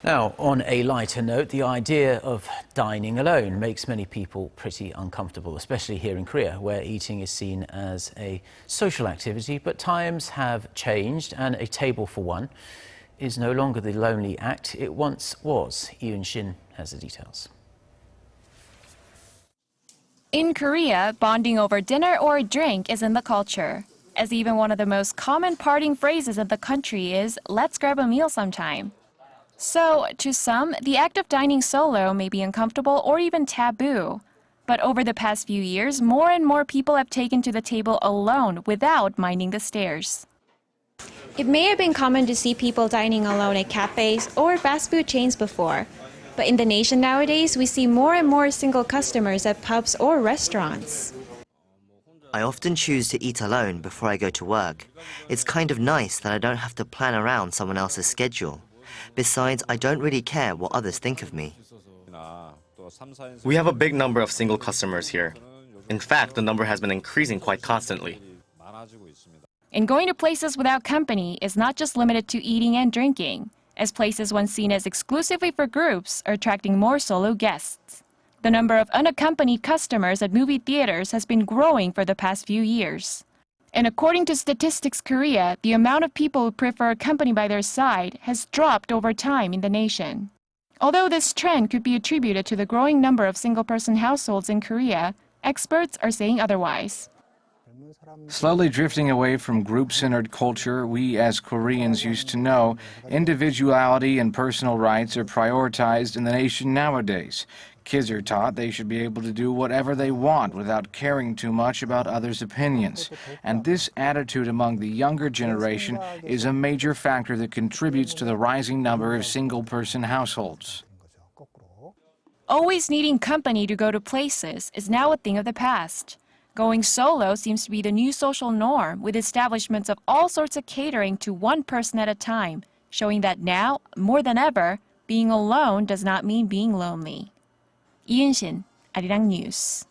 Now, on a lighter note, the idea of dining alone makes many people pretty uncomfortable, especially here in Korea, where eating is seen as a social activity. But times have changed, and a table for one is no longer the lonely act it once was. Un-shin has the details. In Korea, bonding over dinner or a drink is in the culture, as even one of the most common parting phrases in the country is, "Let's grab a meal sometime." So, to some, the act of dining solo may be uncomfortable or even taboo. But over the past few years, more and more people have taken to the table alone without minding the stares. It may have been common to see people dining alone at cafes or fast food chains before. But in the nation nowadays, we see more and more single customers at pubs or restaurants. I often choose to eat alone before I go to work. It's kind of nice that I don't have to plan around someone else's schedule. Besides, I don't really care what others think of me. We have a big number of single customers here. In fact, the number has been increasing quite constantly. And going to places without company is not just limited to eating and drinking, as places once seen as exclusively for groups are attracting more solo guests. The number of unaccompanied customers at movie theaters has been growing for the past few years. And according to Statistics Korea, the amount of people who prefer company by their side has dropped over time in the nation. Although this trend could be attributed to the growing number of single-person households in Korea, experts are saying otherwise. Slowly drifting away from group-centered culture we as Koreans used to know, individuality and personal rights are prioritized in the nation nowadays. Kids are taught they should be able to do whatever they want without caring too much about others' opinions. And this attitude among the younger generation is a major factor that contributes to the rising number of single-person households. Always needing company to go to places is now a thing of the past. Going solo seems to be the new social norm, with establishments of all sorts of catering to one person at a time, showing that now, more than ever, being alone does not mean being lonely. Un-shin, Arirang News.